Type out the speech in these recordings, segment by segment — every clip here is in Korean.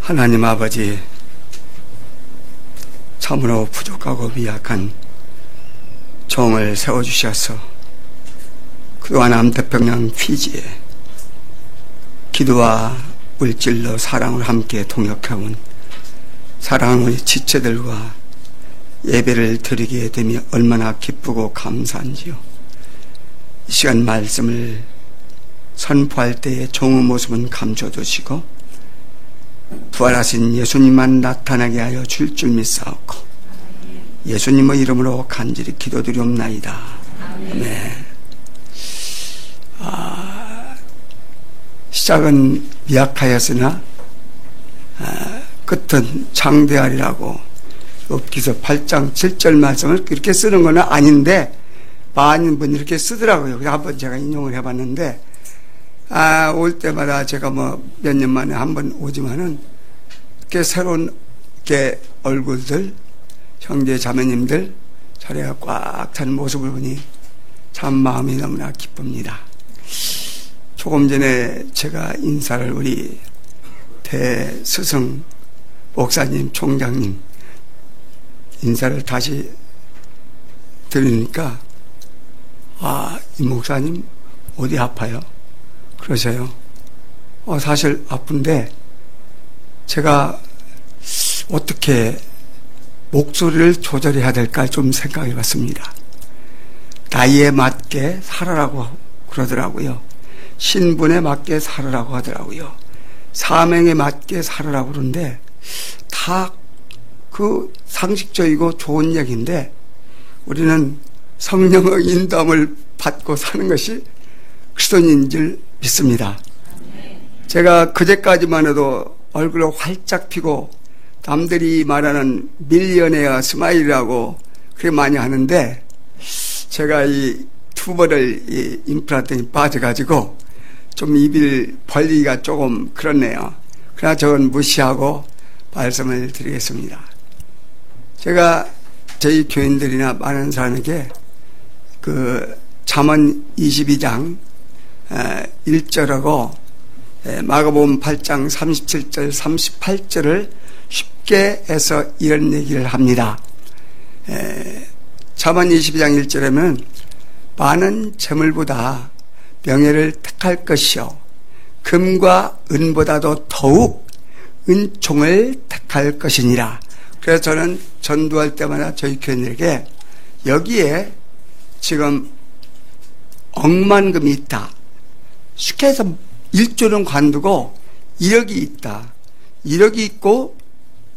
하나님 아버지, 참으로 부족하고 미약한 종을 세워주셔서 그동안 남태평양 피지에 기도와 물질로 사랑을 함께 동역해온 사랑하는 우리 지체들과 예배를 드리게 되며 얼마나 기쁘고 감사한지요. 이 시간 말씀을 선포할 때의 종의 모습은 감춰두시고 부활하신 예수님만 나타나게 하여 줄 믿사옵고 예수님의 이름으로 간절히 기도드리옵나이다. 아멘. 시작은 미약하였으나 끝은 장대하리라고 욥기서 8장 7절 말씀을 그렇게 쓰는 건 아닌데 많은 분이 이렇게 쓰더라고요. 그래서 한번 제가 인용을 해봤는데 올 때마다 제가 몇 년 만에 한번 오지만은 이렇게 새로운 이렇게 얼굴들, 형제 자매님들 자리가 꽉 찬 모습을 보니 참 마음이 너무나 기쁩니다. 조금 전에 제가 인사를 우리 대스승 목사님, 총장님 인사를 다시 드리니까 이 목사님 어디 아파요? 그러세요. 사실 아픈데 제가 어떻게 목소리를 조절해야 될까 좀 생각해 봤습니다. 나이에 맞게 살아라고 그러더라고요. 신분에 맞게 살아라고 하더라고요. 사명에 맞게 살아라고 그러는데 다 그 상식적이고 좋은 얘기인데 우리는 성령의 인도함을 받고 사는 것이 그리스도인인 줄 믿습니다. 제가 그제까지만 해도 얼굴을 활짝 피고 남들이 말하는 밀리어네어 스마일이라고 그렇게 많이 하는데 제가 이 투버를 임플란트에 빠져가지고 좀 입을 벌리기가 조금 그렇네요. 그러나 저건 무시하고 말씀을 드리겠습니다. 제가 저희 교인들이나 많은 사람에게 그 잠언 22장 1절하고 마가복음 8장 37절 38절을 쉽게 해서 이런 얘기를 합니다. 잠언 22장 1절에는 많은 재물보다 명예를 택할 것이요 금과 은보다도 더욱 은총을 택할 것이니라. 그래서 저는 전도할 때마다 저희 교인들에게 여기에 지금 억만금이 있다. 쉽게 해서 1조는 관두고 1억이 있다. 1억이 있고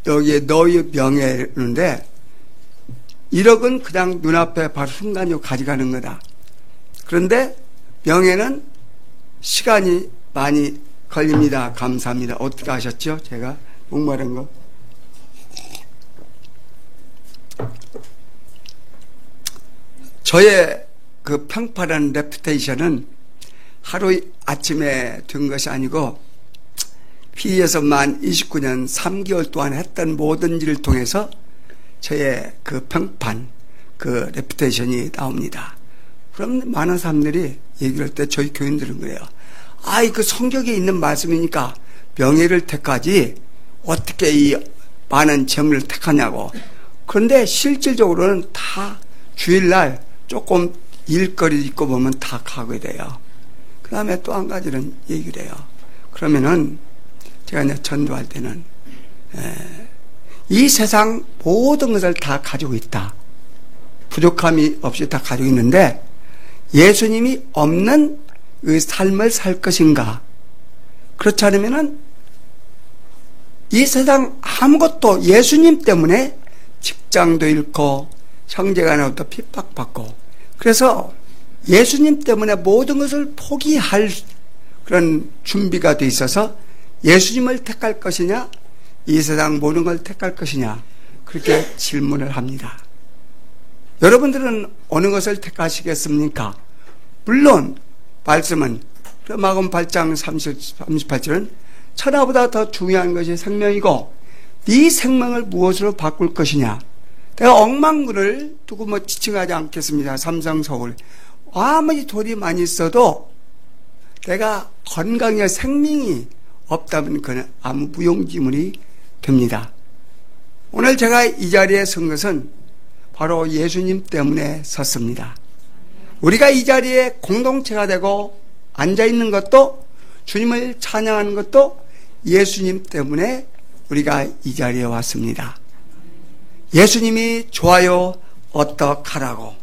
여기에 너의 명예인데 1억은 그냥 눈앞에 바로 순간적으로 가져가는 거다. 그런데 명예는 시간이 많이 걸립니다. 감사합니다. 어떻게 아셨죠? 제가 목마른 거. 저의 그 평판한 레퓨테이션은 하루 아침에 된 것이 아니고 피에서 만 29년 3개월 동안 했던 모든 일을 통해서 저의 그 평판, 그 레퓨테이션이 나옵니다. 그럼 많은 사람들이 얘기를 할 때 저희 교인들은 그래요. 그 성경에 있는 말씀이니까 명예를 택하지 어떻게 이 많은 재물을 택하냐고. 그런데 실질적으로는 다 주일날 조금 일거리 있고 보면 다 가게 돼요. 그 다음에 또 한 가지는 얘기를 해요. 그러면은 제가 이제 전도할 때는 이 세상 모든 것을 다 가지고 있다. 부족함이 없이 다 가지고 있는데 예수님이 없는 그 삶을 살 것인가? 그렇지 않으면은 이 세상 아무것도 예수님 때문에 직장도 잃고 형제간에도 핍박받고 그래서 예수님 때문에 모든 것을 포기할 그런 준비가 돼 있어서 예수님을 택할 것이냐 이 세상 모든 걸 택할 것이냐 그렇게 질문을 합니다. 여러분들은 어느 것을 택하시겠습니까? 물론 말씀은 마가복음 8장 38절은 천하보다 더 중요한 것이 생명이고 네 생명을 무엇으로 바꿀 것이냐. 내가 억만군을 두고 지칭하지 않겠습니다. 삼성 서울 아무리 돈이 많이 있어도 내가 건강의 생명이 없다면 그는 아무 무용지물이 됩니다. 오늘 제가 이 자리에 선 것은 바로 예수님 때문에 섰습니다. 우리가 이 자리에 공동체가 되고 앉아있는 것도 주님을 찬양하는 것도 예수님 때문에 우리가 이 자리에 왔습니다. 예수님이 좋아요 어떡하라고,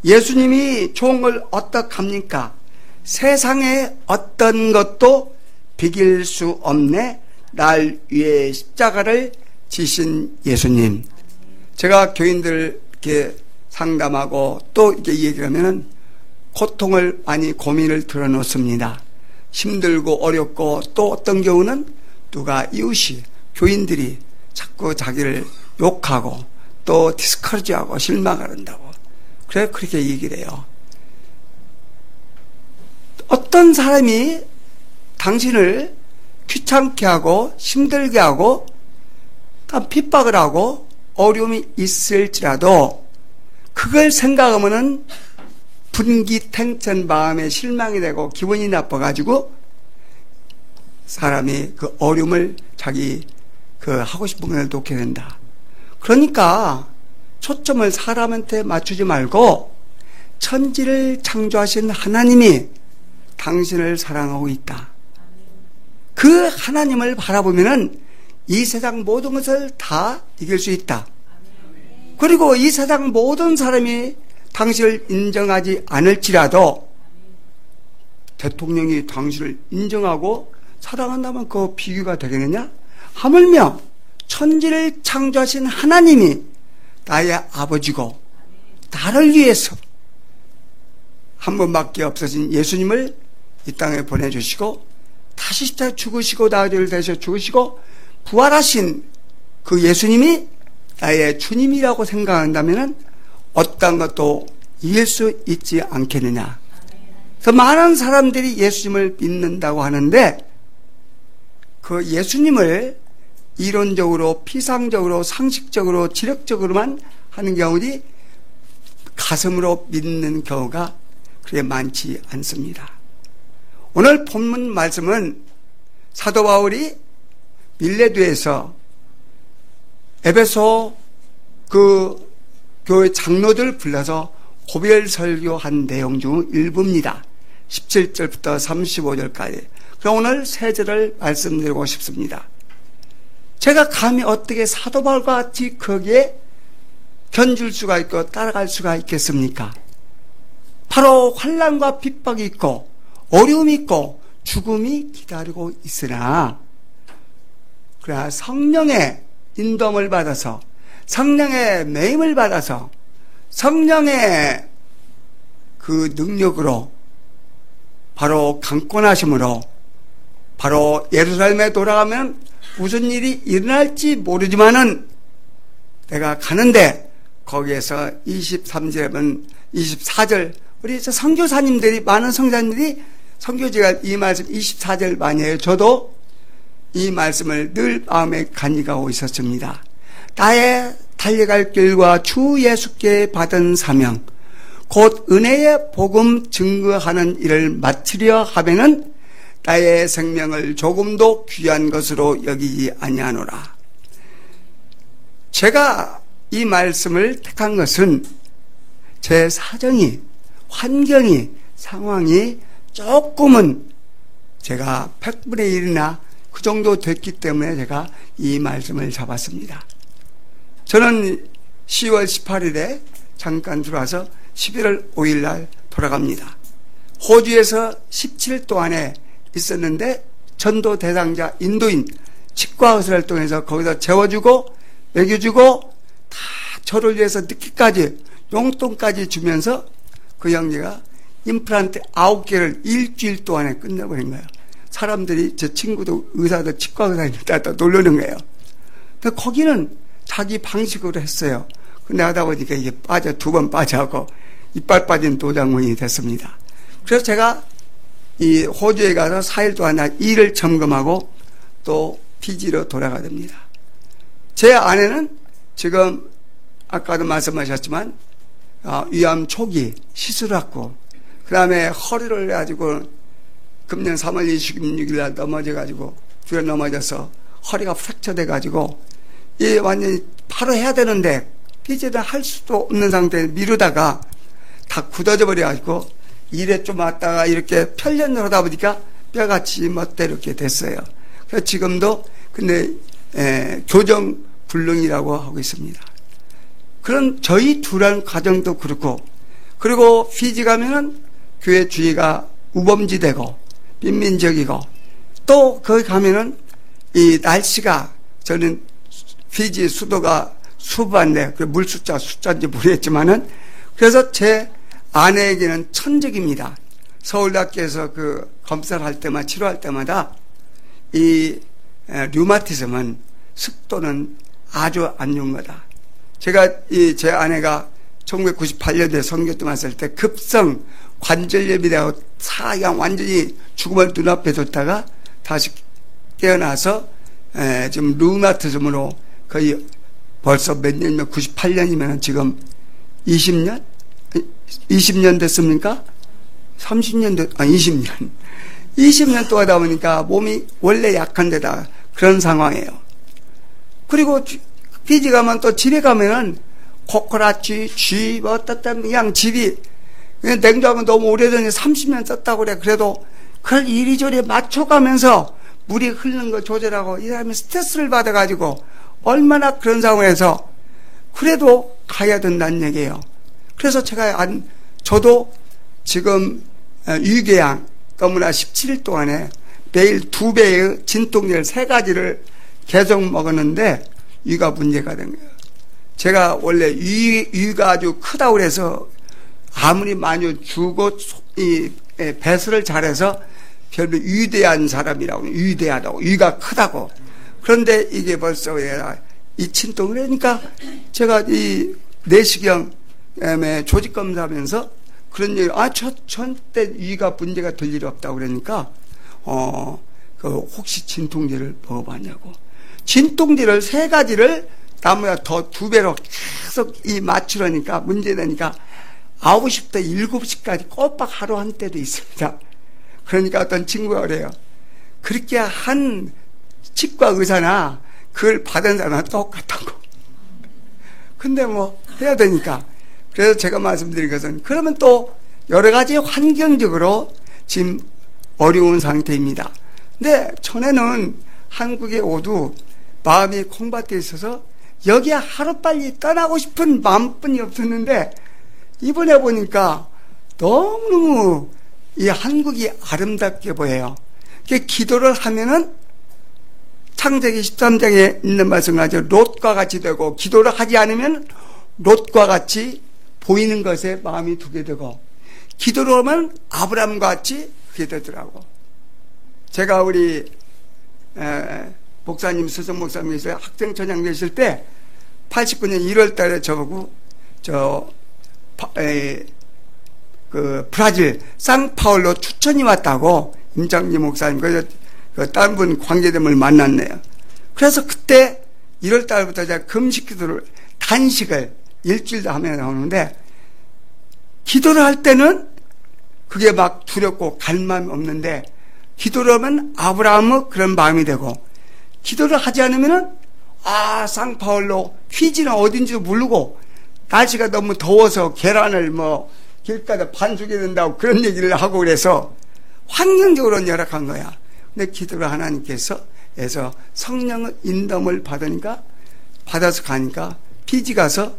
예수님이 좋은 걸 어떡합니까? 세상에 어떤 것도 비길 수 없네 날 위해 십자가를 지신 예수님. 제가 교인들 이렇게 상담하고 또 이렇게 얘기를 하면은 고통을 많이 고민을 들어놓습니다. 힘들고 어렵고 또 어떤 경우는 누가 이웃이 교인들이 자꾸 자기를 욕하고 또 디스커리지하고 실망을 한다고 그래 그렇게 얘기를 해요. 어떤 사람이 당신을 귀찮게 하고 힘들게 하고 핍박을 하고 어려움이 있을지라도 그걸 생각하면은 분기탱천 마음에 실망이 되고 기분이 나빠가지고 사람이 그 어려움을 자기 그 하고 싶은 걸 놓게 된다. 그러니까 초점을 사람한테 맞추지 말고 천지를 창조하신 하나님이 당신을 사랑하고 있다. 그 하나님을 바라보면은 이 세상 모든 것을 다 이길 수 있다. 그리고 이 세상 모든 사람이 당신을 인정하지 않을지라도 대통령이 당신을 인정하고 사랑한다면 그 비교가 되겠느냐? 하물며 천지를 창조하신 하나님이 나의 아버지고 나를 위해서 한 번밖에 없어진 예수님을 이 땅에 보내주시고 다시 십자가에 죽으시고 나를 대셔 죽으시고 부활하신 그 예수님이 나의 주님이라고 생각한다면 어떤 것도 이길 수 있지 않겠느냐. 그래서 많은 사람들이 예수님을 믿는다고 하는데 그 예수님을 이론적으로 피상적으로 상식적으로 지력적으로만 하는 경우들이 가슴으로 믿는 경우가 그렇게 많지 않습니다. 오늘 본문 말씀은 사도 바울이 밀레도에서 에베소 그 교회 장로들 불러서 고별 설교한 내용 중 일부입니다. 17절부터 35절까지. 그럼 오늘 세 절을 말씀드리고 싶습니다. 제가 감히 어떻게 사도 바울과 같이 거기에 견줄 수가 있고 따라갈 수가 있겠습니까? 바로 환난과 핍박이 있고 어려움이 있고 죽음이 기다리고 있으나 그러나 성령의 인도함을 받아서 성령의 매임을 받아서 성령의 그 능력으로 바로 강권하심으로 바로 예루살렘에 돌아가면 무슨 일이 일어날지 모르지만은 내가 가는데 거기에서 23절은 24절 우리 선교사님들이 많은 선교사님들이 선교지가 이 말씀 24절 많이 해요. 저도 이 말씀을 늘 마음에 간직하고 있었습니다. 나의 달려갈 길과 주 예수께 받은 사명 곧 은혜의 복음 증거하는 일을 마치려 하면은 나의 생명을 조금도 귀한 것으로 여기지 아니하노라. 제가 이 말씀을 택한 것은 제 사정이 환경이 상황이 조금은 제가 100분의 1이나 그 정도 됐기 때문에 제가 이 말씀을 잡았습니다. 저는 10월 18일에 잠깐 들어와서 11월 5일 날 돌아갑니다. 호주에서 17일 동안에 있었는데 전도 대상자 인도인 치과 의사를 통해서 거기서 재워주고 먹여주고 다 저를 위해서 늦게까지 용돈까지 주면서 그 형제가 임플란트 9개를 일주일 동안에 끝내버린 거예요. 사람들이 제 친구도 의사도 치과 의사인데 다 놀라는 거예요. 근데 거기는 자기 방식으로 했어요. 근데 하다 보니까 이게 두 번 빠져갖고 이빨 빠진 도장문이 됐습니다. 그래서 제가 이 호주에 가서 4일 동안 일을 점검하고 또 피지로 돌아가야 됩니다. 제 아내는 지금 아까도 말씀하셨지만 위암 초기 시술했고 그 다음에 허리를 가지고 금년 3월 26일 날 넘어져가지고 뒤에 넘어져서 허리가 프랙처돼가지고 이 완전히 바로 해야 되는데 이제는 할 수도 없는 상태에 미루다가 다 굳어져 버려가지고 일에 좀 왔다가 이렇게 편련을 하다 보니까 뼈가 지멋대로 이렇게 됐어요. 그래서 지금도 근데 교정 불능이라고 하고 있습니다. 그런 저희 둘한 가정도 그렇고, 그리고 피지 가면은 교회 주위가 우범지대고 빈민적이고, 또 거기 가면은 이 날씨가, 저는 피지 수도가 수반데 그 물 숫자인지 모르겠지만은, 그래서 제 아내에게는 천적입니다. 서울대학교에서 그 검사를 할 때마다, 치료할 때마다 이 류마티즘은 습도는 아주 안 좋은 거다. 제가 제 아내가 1998년도에 선교 때 왔을 때 급성 관절염이 되고 사양 완전히 죽음을 눈앞에 뒀다가 다시 깨어나서 지금 류마티즘으로 거의 벌써 몇 년이면 98년이면 지금 20년? 20년 됐습니까? 30년 20년. 20년 또 하다 보니까 몸이 원래 약한 데다 그런 상황이에요. 그리고 피지 가면 또 집에 가면은 코코넛쥐, 쥐, 어떻다, 그냥 집이, 냉장고는 너무 오래전에 30년 썼다고 그래. 그래도 그걸 이리저리 맞춰가면서 물이 흐르는 거 조절하고 이 사람이 스트레스를 받아가지고 얼마나 그런 상황에서 그래도 가야 된다는 얘기예요. 그래서 저도 지금 유궤양 너무나 17일 동안에 매일 2배의 진통제 3가지를 계속 먹었는데 위가 문제가 된 거예요. 제가 원래 위가 아주 크다고 그래서 아무리 많이 주고 이 배설을 잘해서 별로 위대한 사람이라고, 위대하다고, 위가 크다고. 그런데 이게 벌써 이 진통을 하니까 제가 이 내시경에 조직 검사하면서 그런 얘기, 절대 위가 문제가 될 일이 없다고 그러니까, 혹시 진통제를 먹어봤냐고. 진통제를 3가지를 나무야 더 2배로 계속 맞추려니까 문제되니까 9시부터 7시까지 꼬박 하루 한 때도 있습니다. 그러니까 어떤 친구가 그래요. 그렇게 한 치과 의사나 그걸 받은 사람은 똑같다고. 근데 뭐 해야 되니까. 그래서 제가 말씀드린 것은, 그러면 또 여러 가지 환경적으로 지금 어려운 상태입니다. 근데 전에는 한국에 오도 마음이 콩밭에 있어서 여기에 하루빨리 떠나고 싶은 마음뿐이 없었는데, 이번에 보니까 너무너무 이 한국이 아름답게 보여요. 기도를 하면은 창세기 13장에 있는 말씀같이 롯과 같이 되고, 기도를 하지 않으면 롯과 같이 보이는 것에 마음이 두게 되고, 기도를 하면 아브라함과 같이 그게 되더라고. 제가 우리 목사님, 수석 목사님께서 학생천장 되실 때 89년 1월 달에 저보고 브라질 상파울로 추천이 왔다고, 임장지 목사님, 그래서 다른 분 관계됨을 만났네요. 그래서 그때 1월 달부터 제가 금식 기도를, 단식을 일주일도 하면 나오는데, 기도를 할 때는 그게 막 두렵고 갈 마음이 없는데, 기도를 하면 아브라함의 그런 마음이 되고, 기도를 하지 않으면은 상파울로 휘지는 어딘지도 모르고, 날씨가 너무 더워서 계란을 길가에 반숙이 된다고 그런 얘기를 하고, 그래서 환경적으로는 열악한 거야. 근데 기도를 하나님께서 해서 성령의 인dom을 받아서 가니까 피지 가서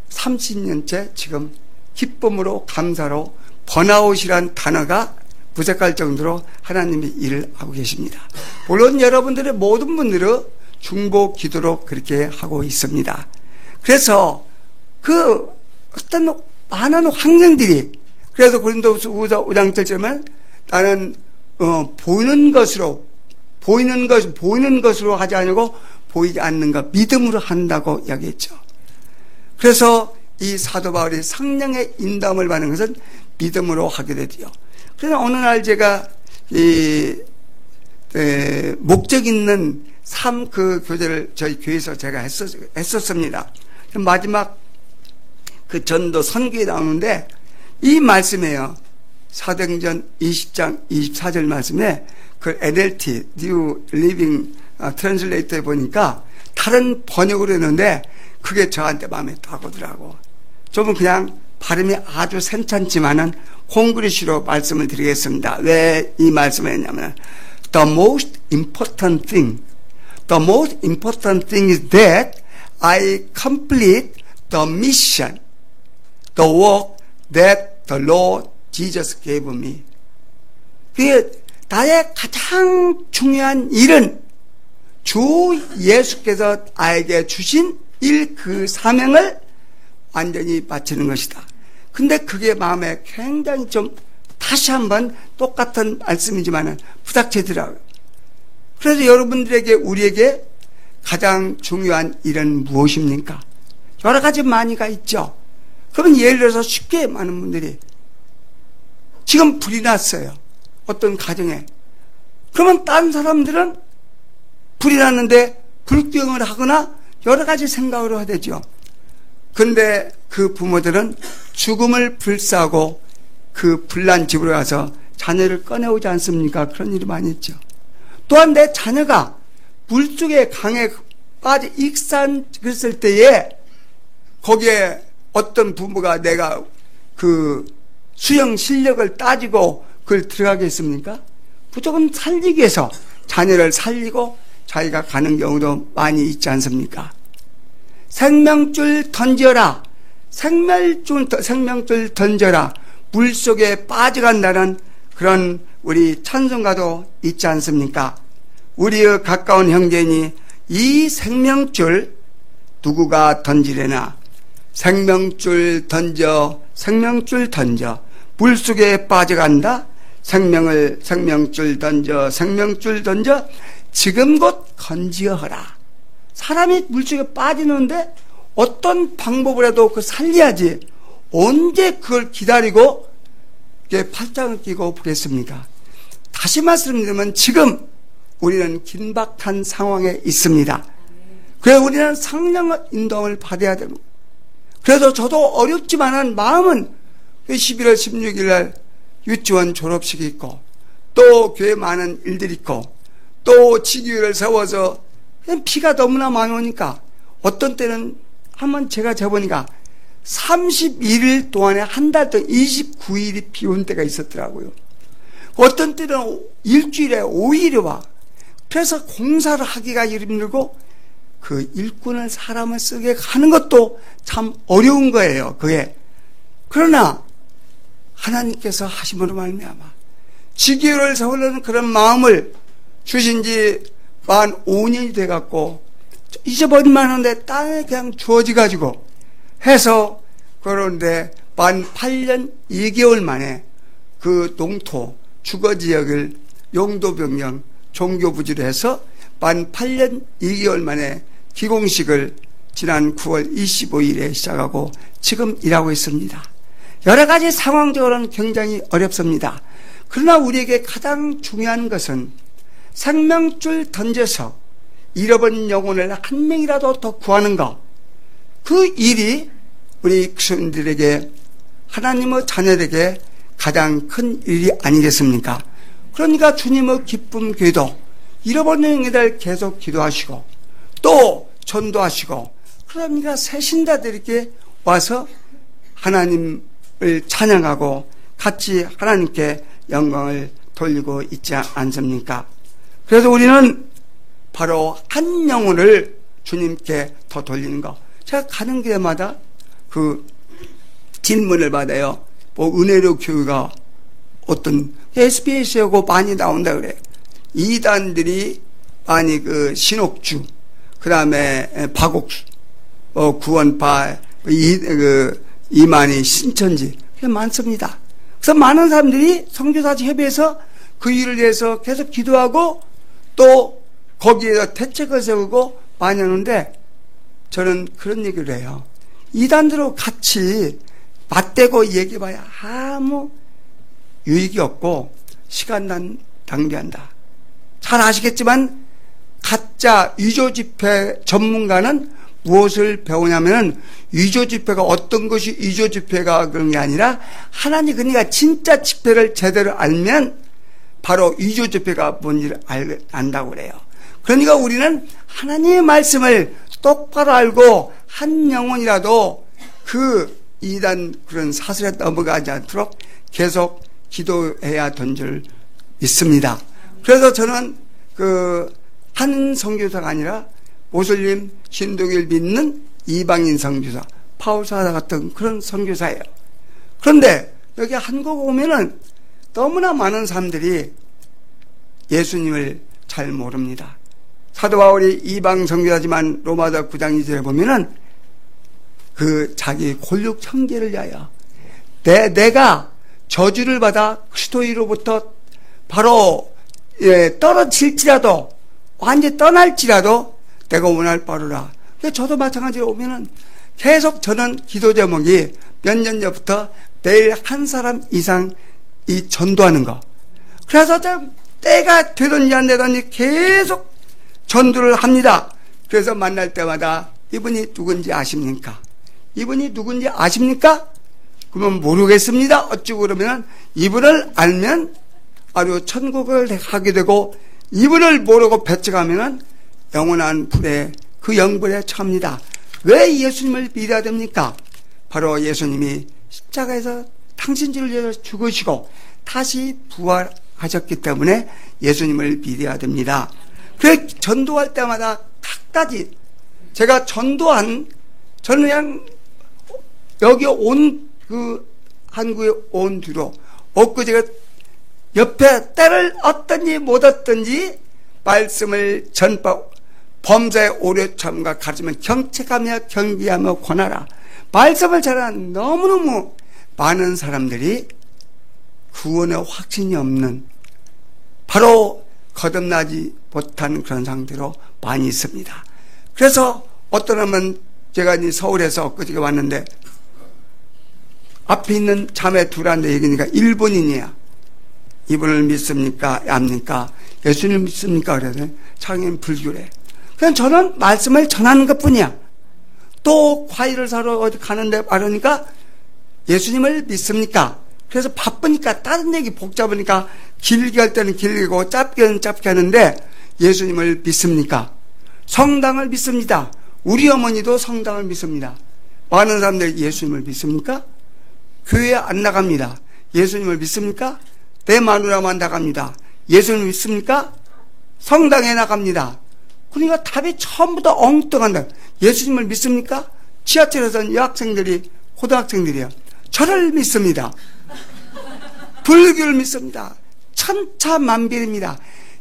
30년째 지금 기쁨으로, 감사로, 번아웃이란 단어가 부족할 정도로 하나님이 일을 하고 계십니다. 물론 여러분들의 모든 분들은 중보 기도로 그렇게 하고 있습니다. 그래서 어떤 많은 환경들이, 그래서 고린도후서 5장 7절에 나는 보이는 것으로 하지 않고 보이지 않는 것, 믿음으로 한다고 이야기했죠. 그래서 이 사도 바울이 성령의 인도함을 받는 것은 믿음으로 하게 되지요. 그래서 어느 날 제가 목적 있는 삶 그 교제를 저희 교회에서 제가 했었습니다. 마지막 그 전도 선교에 나오는데 이 말씀이에요. 사도행전 20장 24절 말씀에 그 NLT, New Living Translator에 보니까 다른 번역으로 했는데 그게 저한테 마음에 딱 오더라고. 좀 그냥 발음이 아주 괜찮지만은 콩그리시로 말씀을 드리겠습니다. 왜 이 말씀을 했냐면 The most important thing is that I complete the mission, the work that the Lord Jesus gave me. 나의 가장 중요한 일은 주 예수께서 나에게 주신 일, 그 사명을 완전히 마치는 것이다. 근데 그게 마음에 굉장히 좀 다시 한번 똑같은 말씀이지만 부닥치더라고요. 그래서 여러분들에게, 우리에게 가장 중요한 일은 무엇입니까? 여러 가지 많이가 있죠. 그러면 예를 들어서 쉽게 많은 분들이 지금 불이 났어요. 어떤 가정에. 그러면 다른 사람들은 불이 났는데 불경을 하거나 여러 가지 생각을 하되죠. 그런데 그 부모들은 죽음을 불사하고 그 불난 집으로 가서 자녀를 꺼내오지 않습니까? 그런 일이 많이 있죠. 또한 내 자녀가 물속에 강에 빠져 익사했을 때에 거기에 어떤 부모가 내가 그 수영 실력을 따지고 그걸 들어가겠습니까? 무조건 살리기 위해서 자녀를 살리고 자기가 가는 경우도 많이 있지 않습니까? 생명줄 던져라. 생명줄 던져라. 물속에 빠져간다는 그런 우리 찬송가도 있지 않습니까? 우리의 가까운 형제니 이 생명줄 누구가 던지려나? 생명줄 던져 물속에 빠져간다. 생명줄 던져 지금 곧 건지어라. 사람이 물속에 빠지는데 어떤 방법으로라도 그 살려야지 언제 그걸 기다리고 팔짱을 끼고 보겠습니까? 다시 말씀드리면 지금 우리는 긴박한 상황에 있습니다. 그래서 우리는 성령의 인도를 받아야 됩니다. 그래서 저도 어렵지만은 마음은 11월 16일 날 유치원 졸업식이 있고 또 교회 많은 일들이 있고 또 지교회를 세워서 비가 너무나 많이 오니까 어떤 때는 한번 제가 재보니까 31일 동안에 한 달 동안 29일이 비 온 때가 있었더라고요. 어떤 때는 일주일에 5일이 와. 그래서 공사를 하기가 힘들고 그 일꾼을 사람을 쓰게 하는 것도 참 어려운 거예요. 그게. 그러나 하나님께서 하심으로 말미암아 지교회를 세우려는 그런 마음을 주신 지 만 5년이 돼갖고 잊어버릴만 한데 땅에 그냥 주어져가지고 해서 그런데 만 8년 2개월 만에 그 농토 주거지역을 용도변경 종교부지로 해서 만 8년 2개월 만에 기공식을 지난 9월 25일에 시작하고 지금 일하고 있습니다. 여러 가지 상황적으로는 굉장히 어렵습니다. 그러나 우리에게 가장 중요한 것은 생명줄 던져서 잃어버린 영혼을 한 명이라도 더 구하는 것. 그 일이 우리 그리스도인들에게 하나님의 자녀들에게 가장 큰 일이 아니겠습니까? 그러니까 주님의 기쁨 교회도 잃어버린 영혼들 계속 기도하시고 또 전도하시고 그러니까 새 신자들에게 와서 하나님을 찬양하고 같이 하나님께 영광을 돌리고 있지 않습니까? 그래서 우리는 바로 한 영혼을 주님께 더 돌리는 거. 제가 가는 길마다 그 질문을 받아요. 뭐 은혜로 교회가 어떤 SBS하고 많이 나온다 그래요. 이단들이 많이 그 신옥주, 그 다음에 박옥수, 구원파, 이만희, 신천지 그게 많습니다. 그래서 많은 사람들이 선교사지 협의해서 그 일을 위해서 계속 기도하고 또 거기에서 대책을 세우고 많이 하는데 저는 그런 얘기를 해요. 이단들하고 같이 맞대고 얘기해봐야 아무 유익이 없고 시간 낭비한다. 잘 아시겠지만 가짜 위조 집회 전문가는 무엇을 배우냐면은 위조 집회가 어떤 것이 위조 집회가 그런 게 아니라 하나님 그러니까 진짜 집회를 제대로 알면 바로 위조 집회가 뭔지를 안다고 그래요. 그러니까 우리는 하나님의 말씀을 똑바로 알고 한 영혼이라도 그 이단 그런 사슬에 넘어가지 않도록 계속 기도해야 된 줄 믿습니다. 그래서 저는 한 선교사가 아니라 모슬림 신도교를 믿는 이방인 선교사, 파울사 같은 그런 선교사예요. 그런데 여기 한국 오면은 너무나 많은 사람들이 예수님을 잘 모릅니다. 사도 바울이 이방 선교사지만 로마서 9장 2절에 보면은 자기 골육 형제를 위하여 내가 저주를 받아 그리스도로부터 바로 떨어질지라도 완전히 떠날지라도 내가 원할 바로라. 저도 마찬가지로 오면은 계속 저는 기도 제목이 몇 년 전부터 매일 한 사람 이상 이 전도하는 거. 그래서 때가 되든지 안 되든지 계속 전도를 합니다. 그래서 만날 때마다 이분이 누군지 아십니까? 이분이 누군지 아십니까? 그러면 모르겠습니다. 어쩌고 그러면 이분을 알면 바로 천국을 가게 되고 이분을 모르고 배척하면 영원한 불에 그 영불에 처합니다. 왜 예수님을 믿어야 됩니까? 바로 예수님이 십자가에서 당신들을 위해서 죽으시고 다시 부활하셨기 때문에 예수님을 믿어야 됩니다. 그래서 전도할 때마다 각가지 제가 저는 그냥 여기 한국에 온 뒤로 엊그제가 옆에 때를 얻든지 못 얻든지 말씀을 범사에 오래 참가 가르치면 경책하며 경계하며 권하라. 말씀을 잘하는 너무너무 많은 사람들이 구원의 확신이 없는 바로 거듭나지 못한 그런 상태로 많이 있습니다. 그래서 어떤 하면 제가 서울에서 엊그저께 왔는데 앞에 있는 자매 둘한테 얘기니까 일본인이야. 이분을 믿습니까? 압니까? 예수님을 믿습니까? 그래서 자기는 불교래. 그냥 저는 말씀을 전하는 것 뿐이야. 또 과일을 사러 어디 가는데 말하니까 예수님을 믿습니까? 그래서 바쁘니까 다른 얘기 복잡하니까 길게 할 때는 길고 짧게는 짧게 하는데 예수님을 믿습니까? 성당을 믿습니다. 우리 어머니도 성당을 믿습니다. 많은 사람들이 예수님을 믿습니까? 교회 안 나갑니다. 예수님을 믿습니까? 내 마누라만 나갑니다. 예수님을 믿습니까? 성당에 나갑니다. 그러니까 답이 처음부터 엉뚱한다. 예수님을 믿습니까? 지하철에서는 여학생들이 고등학생들이요. 저를 믿습니다. 불교를 믿습니다. 천차만별입니다.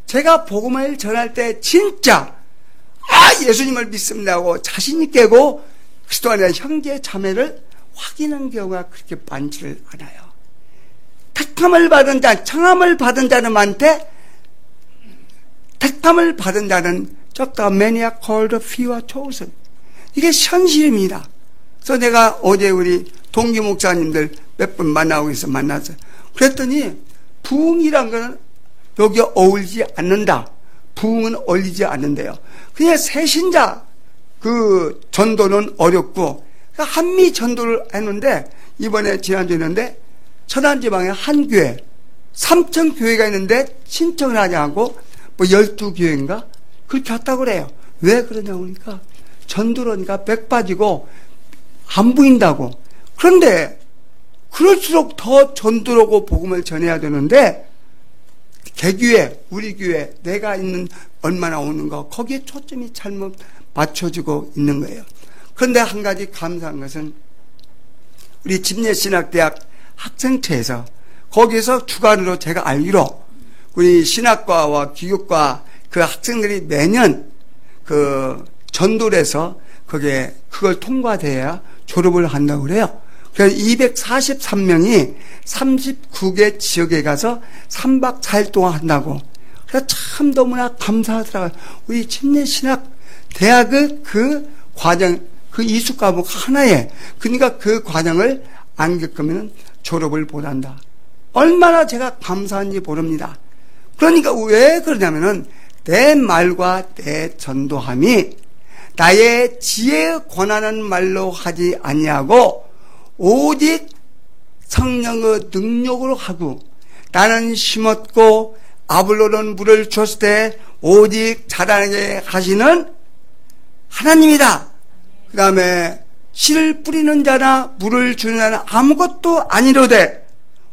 제가 복음을 전할 때 진짜 예수님을 믿습니다 하고 자신있게 고 그리스도 안에 형제 자매를 확인한 경우가 그렇게 많지를 않아요. 택함을 받은 자, 청함을 받은 자는 많대 택함을 받은 자는 적다. Many are called, few are chosen. 이게 현실입니다. 그래서 내가 어제 우리 동기 목사님들 몇 분 만났어요. 그랬더니 부흥이란 거는 여기에 어울리지 않는다. 부흥은 어울리지 않는데요. 그냥 새신자 전도는 어렵고 한미 전도를 했는데 이번에 지난주에 했는데 천안지방에 한 교회 3천 교회가 있는데 신청을 하지 않고 12교회인가 그렇게 했다고 그래요. 왜 그러냐고 그러니까 전도로니까 백 빠지고 안 보인다고. 그런데 그럴수록 더 전도로고 복음을 전해야 되는데 개교회, 우리 교회, 내가 있는 얼마나 오는 거 거기에 초점이 잘못 맞춰지고 있는 거예요. 그런데 한 가지 감사한 것은 우리 집례신학대학 학생체에서 거기에서 주관으로 제가 알기로 우리 신학과와 기육과 그 학생들이 매년 전도를 해서 그걸 통과돼야 졸업을 한다고 그래요. 그래서 243명이 39개 지역에 가서 3박 4일 동안 한다고. 그래서 참 너무나 감사하더라고요. 우리 침례신학 대학의 그 과정, 그 이수 과목 하나에, 그러니까 그 과정을 안 겪으면 졸업을 못한다. 얼마나 제가 감사한지 모릅니다. 그러니까 왜 그러냐면은 내 말과 내 전도함이 나의 지혜에 권하는 말로 하지 아니하고 오직 성령의 능력으로 하고, 나는 심었고 아볼로는 물을 줬을 때 오직 자라나게 하시는 하나님이다. 그 다음에 씨를 뿌리는 자나 물을 주는 자는 아무것도 아니로되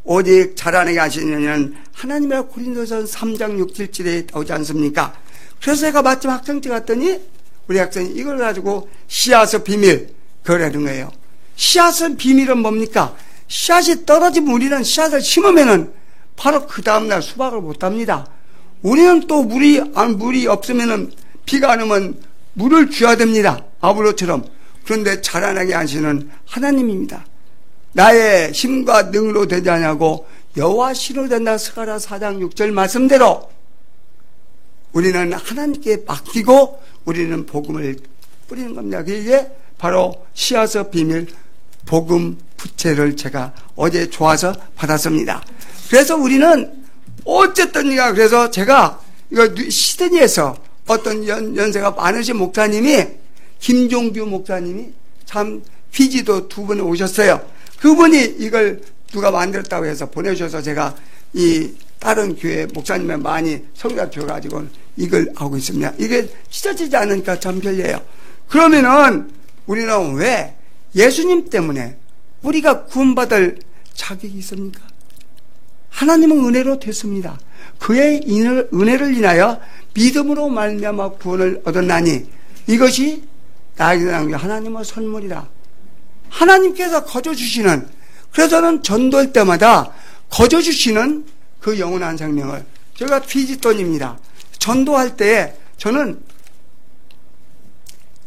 오직 자라나게 하시는 하나님이라 고린도서 3장 6, 7절에 나오지 않습니까? 그래서 제가 마침 학생증 갔더니 우리 학생이 이걸 가지고 씨앗의 비밀 그러는 거예요. 씨앗의 비밀은 뭡니까? 씨앗이 떨어지면 우리는 씨앗을 심으면은 바로 그 다음날 수박을 못 합니다. 우리는 또 물이 없으면은 비가 안 오면 물을 줘야 됩니다. 아브로처럼. 그런데 자라나게 하시는 하나님입니다. 나의 힘과 능으로 되지 않냐고 여호와 신으로 된다. 스가랴 4장 6절 말씀대로 우리는 하나님께 맡기고 우리는 복음을 뿌리는 겁니다. 그게 바로 씨앗의 비밀 복음 부채를 제가 어제 좋아서 받았습니다. 그래서 우리는 어쨌든 그래서 제가 이거 시드니에서 어떤 연세가 많으신 목사님이 김종규 목사님이 참 피지도 두 분 오셨어요. 그분이 이걸 누가 만들었다고 해서 보내주셔서 제가 이 다른 교회 목사님을 많이 성가 줘가지고 이걸 하고 있습니다. 이게 찢어지지 않으니까 참 편리해요. 그러면은 우리는 왜 예수님 때문에 우리가 구원받을 자격이 있습니까? 하나님은 은혜로 됐습니다. 그의 은혜를 인하여 믿음으로 말미암아 구원을 얻었나니 이것이 나에게 난 게 하나님의 선물이라. 하나님께서 거저주시는, 그래서 저는 전도할 때마다 거저주시는 그 영원한 생명을, 제가 피지돈입니다. 전도할 때 저는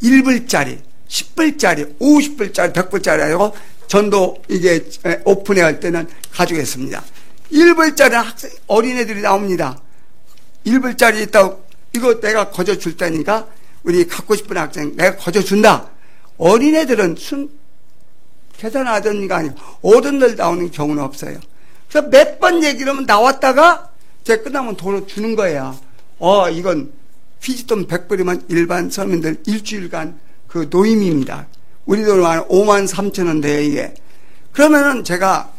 1불짜리, 10불짜리, 50불짜리, 100불짜리 하고 전도 이게 오픈회 할 때는 가지고 있습니다. 1불짜리 어린애들이 나옵니다. 1불짜리 있다고, 이거 내가 거저 줄 테니까 우리 갖고 싶은 학생 내가 거저 준다. 어린애들은 계산하던 게 아니고 어른들 나오는 경우는 없어요. 그래서 몇 번 얘기를 하면 나왔다가 제가 끝나면 돈을 주는 거예요. 이건 피지돈 100불이면 일반 서민들 일주일간 그 노임입니다. 우리 돈으로 5만 3천 원 돼요, 이게. 그러면은 제가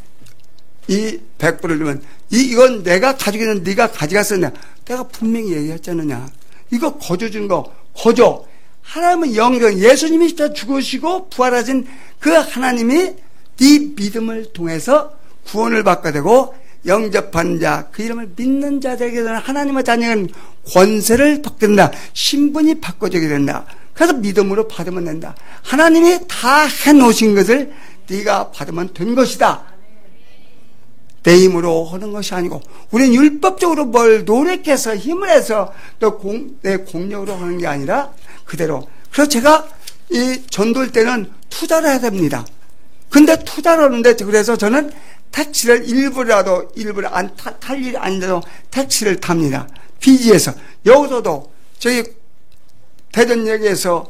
이 100불을 주면 이건 내가 가지고 있는 네가 가져갔었냐? 내가 분명히 얘기했잖느냐. 이거 거저 준 거, 거저. 하나님은 영광, 예수님이 진짜 죽으시고 부활하신 그 하나님이 네 믿음을 통해서 구원을 받게 되고 영접한 자, 그 이름을 믿는 자들에게는 하나님의 자녀는 권세를 받게 된다. 신분이 바꿔지게 된다. 그래서 믿음으로 받으면 된다. 하나님이 다 해놓으신 것을 네가 받으면 된 것이다. 내 힘으로 하는 것이 아니고 우리는 율법적으로 뭘 노력해서 힘을 해서 또 내 공력으로 하는 게 아니라 그대로. 그래서 제가 이 전도할 때는 투자를 해야 됩니다. 근데 투자를 하는데 그래서 저는 택시를 일부를 탈 일이 아닌데도 택시를 탑니다. 피지에서. 여기서도 저희 대전역에서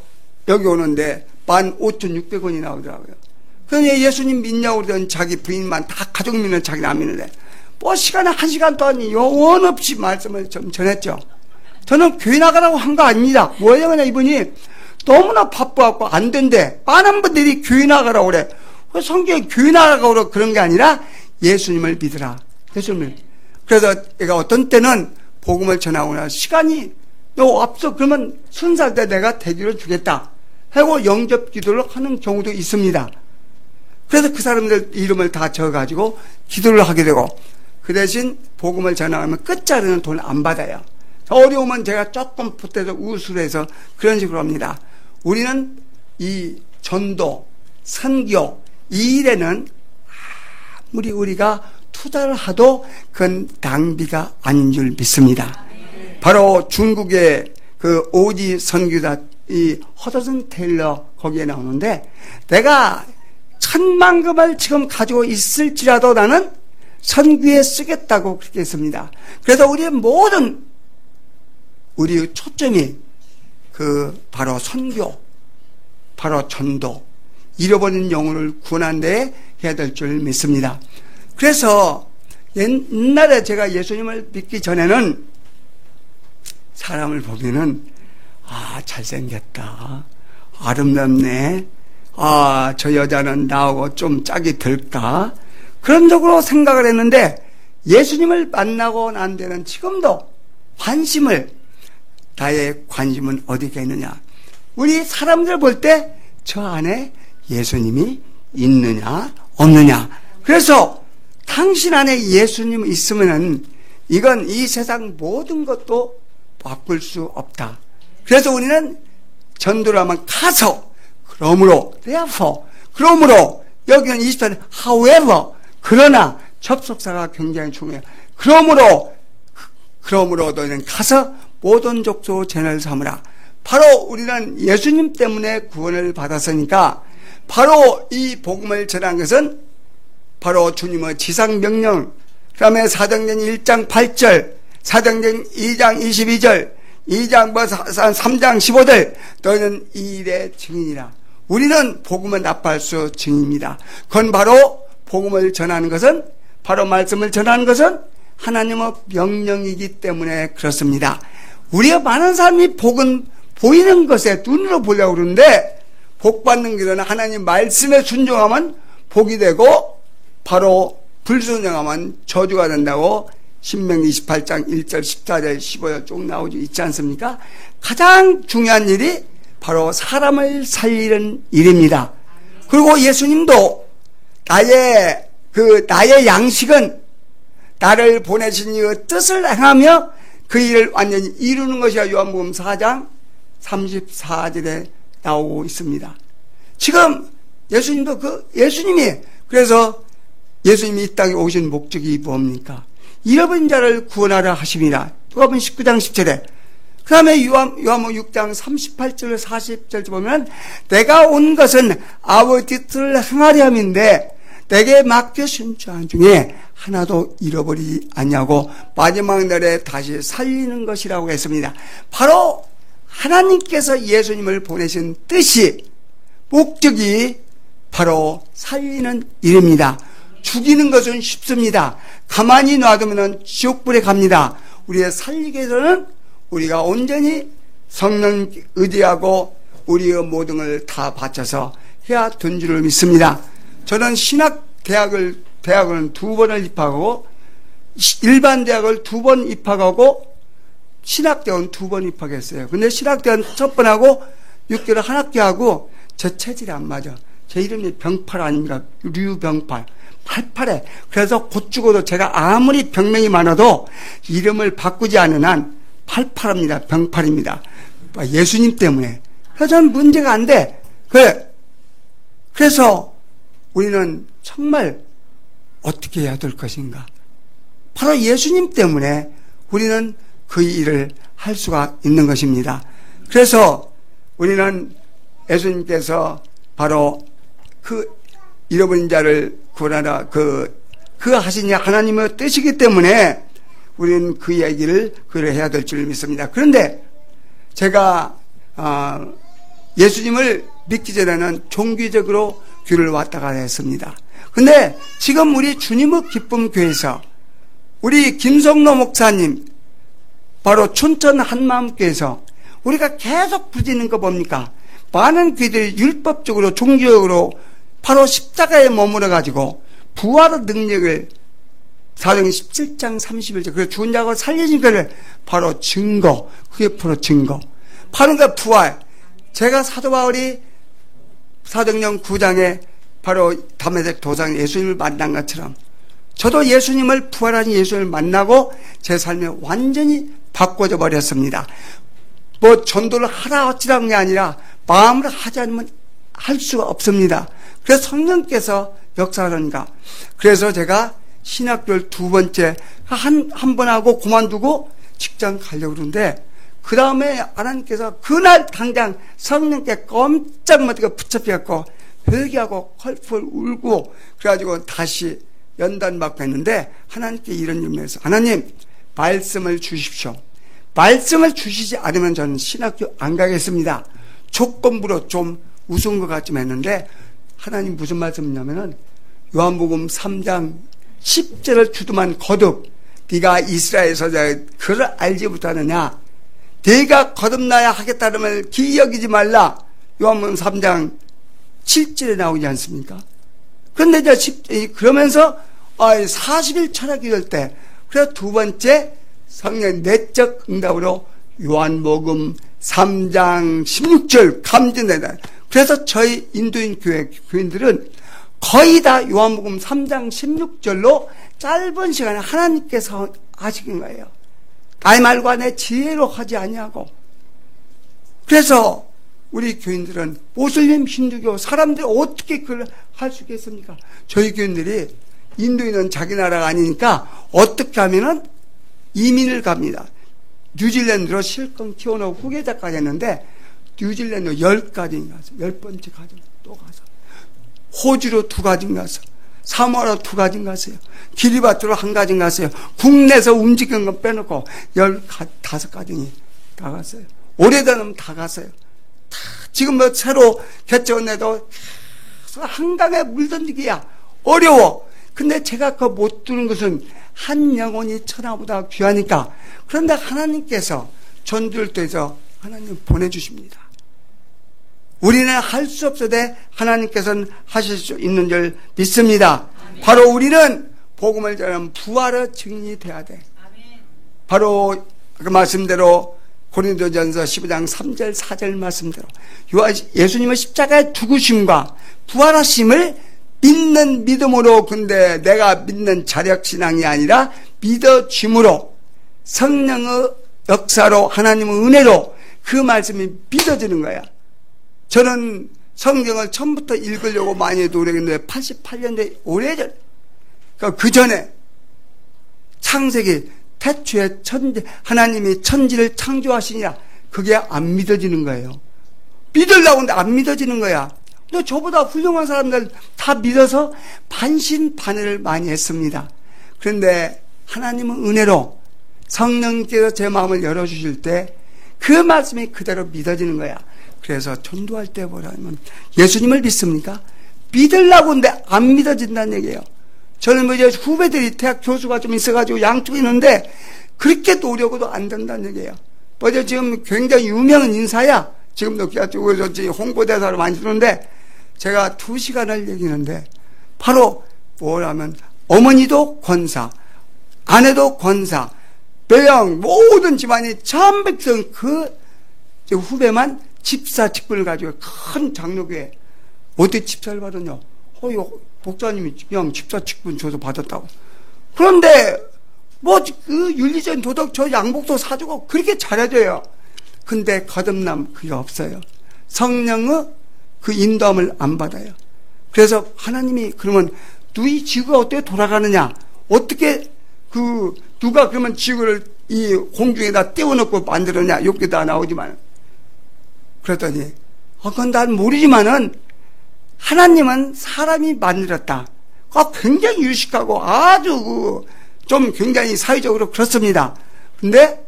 여기 오는데 15,600원이 나오더라고요. 그런데 예수님 믿냐고 그러던 자기 부인만 다 가족 믿는 자기는 안 믿는데 시간에 1시간 동안 영원 없이 말씀을 좀 전했죠. 저는 교회 나가라고 한 거 아닙니다. 뭐예요? 그냥 이분이 너무나 바빠갖고 안 된대. 많은 분들이 교회 나가라고 그래. 성경에 교회 나가라고 그런 게 아니라 예수님을 믿으라. 예수님을. 그래서 내가 어떤 때는 복음을 전하고 나서 시간이 너 앞서 그러면 순살 때 내가 대기를 주겠다 하고 영접 기도를 하는 경우도 있습니다. 그래서 그 사람들 이름을 다 적어가지고 기도를 하게 되고 그 대신 복음을 전하면 끝자리는 돈을 안 받아요. 어려우면 제가 조금 보태서 우술해서 그런 식으로 합니다. 우리는 이 전도, 선교 이 일에는 아무리 우리가 투자를 하도 그건 낭비가 아닌 줄 믿습니다. 바로 중국의 그 오지 선교사 이 허더슨 테일러 거기에 나오는데 내가 1,000만금을 지금 가지고 있을지라도 나는 선교에 쓰겠다고 그렇게 했습니다. 그래서 우리의 모든 우리 초점이 그 바로 선교, 바로 전도, 잃어버린 영혼을 구원하는 데 해야 될 줄 믿습니다. 그래서 옛날에 제가 예수님을 믿기 전에는 사람을 보면은 아, 잘생겼다. 아름답네. 아, 저 여자는 나하고 좀 짝이 들까? 그런 쪽으로 생각을 했는데 예수님을 만나고 난 데는 지금도 나의 관심은 어디가 있느냐? 우리 사람들 볼 때 저 안에 예수님이 있느냐, 없느냐? 그래서 당신 안에 예수님이 있으면은 이건 이 세상 모든 것도 바꿀 수 없다. 그래서 우리는 전도를 하면 가서, 그러므로 여기는 24절 however, 그러나 접속사가 굉장히 중요해요. 그러므로 너희는 가서 모든 족속 제자를 삼으라. 바로 우리는 예수님 때문에 구원을 받았으니까 바로 이 복음을 전한 것은 바로 주님의 지상명령, 그 다음에 사도행전 1장 8절, 사도행전 2장 22절, 3장 15절, 너희는 이 일의 증인이라. 우리는 복음을 납부할 수 증인입니다. 그건 바로 복음을 전하는 것은, 바로 말씀을 전하는 것은 하나님의 명령이기 때문에 그렇습니다. 우리가 많은 사람이 복은 보이는 것에 눈으로 보려고 그러는데, 복 받는 길은 하나님 말씀에 순종하면 복이 되고 바로 불순종하면 저주가 된다고 신명기 28장 1절 14절 15절 쭉 나오지 있지 않습니까? 가장 중요한 일이 바로 사람을 살리는 일입니다. 그리고 예수님도 나의 양식은 나를 보내신 이의 뜻을 행하며 그 일을 완전히 이루는 것이야. 요한복음 4장 34절에 나오고 있습니다. 지금 예수님도 그래서 예수님이 이 땅에 오신 목적이 뭡니까? 잃어버린 자를 구원하라 하십니다. 누가복음 19장 10절에. 그 다음에 요한복음 6장 38절 40절 보면 내가 온 것은 아버지 뜻을 행하려 함인데 내게 맡겨진 자 중에 하나도 잃어버리지 않냐고 마지막 날에 다시 살리는 것이라고 했습니다. 바로 하나님께서 예수님을 보내신 뜻이, 목적이 바로 살리는 일입니다. 죽이는 것은 쉽습니다. 가만히 놔두면 지옥불에 갑니다. 우리의 살리기 위해서는 우리가 온전히 성령 의지하고 우리의 모든 걸 다 바쳐서 해야 된 줄을 믿습니다. 저는 신학대학은 2번을 입학하고 일반 대학을 2번 입학하고 신학대학은 2번 입학했어요. 근데 신학대학은 첫 번 하고 6개월 한 학기 하고 저 체질이 안 맞아. 제 이름이 병팔 아닙니까? 류병팔. 팔팔해. 그래서 곧 죽어도 제가 아무리 병명이 많아도 이름을 바꾸지 않은 한 팔팔합니다. 병팔입니다. 예수님 때문에. 그래서 저는 문제가 안 돼. 그래서 우리는 정말 어떻게 해야 될 것인가? 바로 예수님 때문에 우리는 그 일을 할 수가 있는 것입니다. 그래서 우리는 예수님께서 바로 그 잃어버린 자를 구원하라 그 하시니 하나님의 뜻이기 때문에 우리는 그 얘기를 해야 될 줄 믿습니다. 그런데 제가 예수님을 믿기 전에는 종교적으로 교회를 왔다가 했습니다. 근데 지금 우리 주님의 기쁨 교회에서 우리 김성로 목사님 바로 춘천 한마음교회에서 우리가 계속 부르짖는 거 뭡니까? 많은 교회들이 율법적으로 종교적으로 바로 십자가에 머물러 가지고 부활의 능력을 사도행전 17장 31절 그래서 죽은 자가 살려진 것을 바로 증거, 그게 바로 증거, 바로 그 부활. 제가 사도 바울이 사도행전 9장에 바로 담에색 도상 예수님을 만난 것처럼 저도 예수님을 부활하신 예수님을 만나고 제 삶이 완전히 바꿔져 버렸습니다. 뭐 전도를 하라 어찌라는 게 아니라 마음으로 하지 않으면 할 수가 없습니다. 그래서 성령께서 역사하는가. 그래서 제가 신학교를 2번째 한 번 하고 그만두고 직장 가려고 그러는데 그 다음에 하나님께서 그날 당장 성령께 깜짝 못하게 붙잡혀갖고 회개하고 컬풀 울고 그래가지고 다시 연단 받고 했는데 하나님께 이런 의미에서 하나님 말씀을 주십시오. 말씀을 주시지 않으면 저는 신학교 안 가겠습니다. 조건부로 좀 우스운 것 같지만 했는데 하나님 무슨 말씀이냐면은 요한복음 3장 10절을 주도만 거듭 네가 이스라엘 서자 그를 알지 못하느냐, 네가 거듭나야 하겠다는 기이 여기지 말라. 요한복음 3장 7절에 나오지 않습니까? 그런데 이제 그러면서 40일 철학이 될 때, 그래서 두 번째 성령 내적 응답으로 요한복음 3장 16절 감진되다. 그래서 저희 인도인 교인들은 거의 다 요한복음 3장 16절로 짧은 시간에 하나님께서 하시는 거예요. 나의 말과 내 지혜로 하지 아니하고. 그래서 우리 교인들은 모슬림 힌두교 사람들이 어떻게 그걸 할 수 있겠습니까? 저희 교인들이 인도인은 자기 나라가 아니니까 어떻게 하면은 이민을 갑니다. 뉴질랜드로 실컷 키워놓고 후계자까지 했는데 뉴질랜드 10가지 가서 10번째 가정 또 가서 호주로 2가지 가서 사모아로 2가지 갔어요. 기리바트로 1가지 갔어요. 국내에서 움직이는 건 빼놓고 15가정이 다 갔어요. 오래되면 다 갔어요. 다 지금 뭐 새로 개척원에도 한강에 물 던지기야 어려워. 근데 제가 그 못 두는 것은 한 영혼이 천하보다 귀하니까. 그런데 하나님께서 전도를 통해서 하나님 보내주십니다. 우리는 할 수 없어도 하나님께서는 하실 수 있는 줄 믿습니다. 아멘. 바로 우리는 복음을 전하는 부활의 증인이 돼야 돼. 아멘. 바로 그 말씀대로 고린도전서 15장 3절 4절 말씀대로 예수님의 십자가의 죽으심과 부활하심을 믿는 믿음으로, 근데 내가 믿는 자력신앙이 아니라 믿어짐으로, 성령의 역사로, 하나님의 은혜로 그 말씀이 믿어지는 거야. 저는 성경을 처음부터 읽으려고 많이 노력했는데 88년대 오래전, 그 전에 창세기 태초에 하나님이 천지를 창조하시니라, 그게 안 믿어지는 거예요. 믿으려고 하는데 안 믿어지는 거야. 근데 저보다 훌륭한 사람들 다 믿어서 반신반의를 많이 했습니다. 그런데 하나님은 은혜로 성령께서 제 마음을 열어주실 때 그 말씀이 그대로 믿어지는 거야. 그래서 전도할 때 뭐라면 예수님을 믿습니까? 믿으려고 하는데 안 믿어진다는 얘기예요. 저는 뭐 이제 후배들이 대학 교수가 좀 있어가지고 양쪽에 있는데 그렇게 노력해도 안 된다는 얘기예요. 어제 지금 굉장히 유명한 인사야. 지금도 홍보대사로 많이 쓰는데 제가 2시간을 얘기하는데 바로 뭐라면 어머니도 권사, 아내도 권사, 매형 모든 집안이 천백성 그 후배만 집사 직분을 가지고 큰 장로교회 어떻게 집사를 받았냐? 목사님이 그냥 집사 직분 줘서 받았다고. 그런데 뭐 그 윤리적인 도덕 저 양복도 사주고 그렇게 잘해줘요. 근데 거듭남 그게 없어요. 성령의 그 인도함을 안 받아요. 그래서 하나님이 그러면 너희 지구가 어떻게 돌아가느냐? 어떻게 누가 그러면 지구를 이 공중에다 띄워놓고 만들었냐? 욕도 다 나오지만. 그랬더니 그건 난 모르지만은 하나님은 사람이 만들었다. 굉장히 유식하고 아주 좀 굉장히 사회적으로 그렇습니다. 근데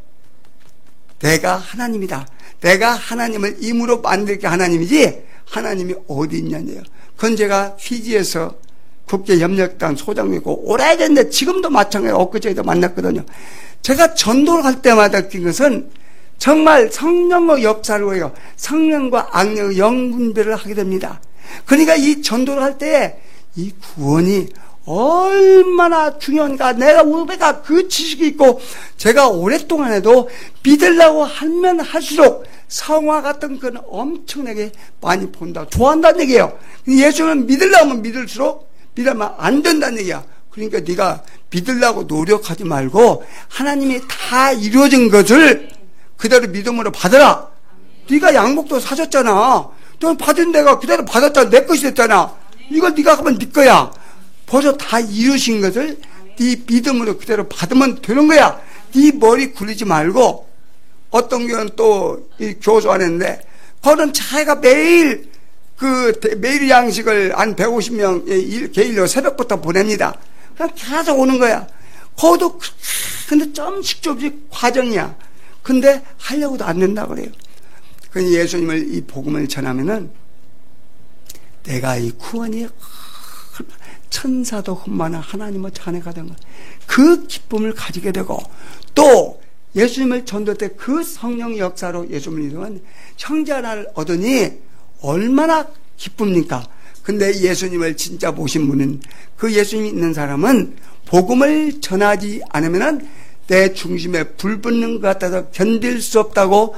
내가 하나님이다. 내가 하나님을 임으로 만들게 하나님이지 하나님이 어디 있냐네요. 그건 제가 피지에서 국제협력단 소장이고 오래됐는데 지금도 마찬가지로 엊그제도 만났거든요. 제가 전도를 할 때마다 느낀 것은 정말 성령의 역사로 해요. 성령과 악령의 영분별을 하게 됩니다. 그러니까 이 전도를 할 때 이 구원이 얼마나 중요한가. 내가 후배가 그 지식이 있고 제가 오랫동안 해도 믿으려고 하면 할수록 성화 같은 건 엄청나게 많이 본다. 좋아한다는 얘기예요. 예수는 믿으려면 믿을수록 믿으면 안 된다는 얘기야. 그러니까 네가 믿으려고 노력하지 말고 하나님이 다 이루어진 것을 그대로 믿음으로 받아라. 네가 양복도 사줬잖아. 너 받은 데가 그대로 받았잖아. 내 것이 됐잖아. 이걸 네가 하면 네 거야. 벌써 다 이루신 것을 네 믿음으로 그대로 받으면 되는 거야. 네 머리 굴리지 말고. 어떤 경우는 또 이 교수 안 했는데 그거는 자기가 매일 매일 양식을 한 150명 개일로 새벽부터 보냅니다. 그냥 계속 오는 거야. 거기도 근데 점씩 과정이야. 근데 하려고도 안 된다 그래요. 그 예수님을 이 복음을 전하면은 내가 이 구원이 천사도 흠만한 하나님의 자녀가 된 거, 그 기쁨을 가지게 되고 또 예수님을 전도할 때 그 성령의 역사로 예수님을 믿으면 형제 하나를 얻으니 얼마나 기쁩니까? 근데 예수님을 진짜 보신 분은, 그 예수님이 있는 사람은 복음을 전하지 않으면 내 중심에 불 붙는 것 같아서 견딜 수 없다고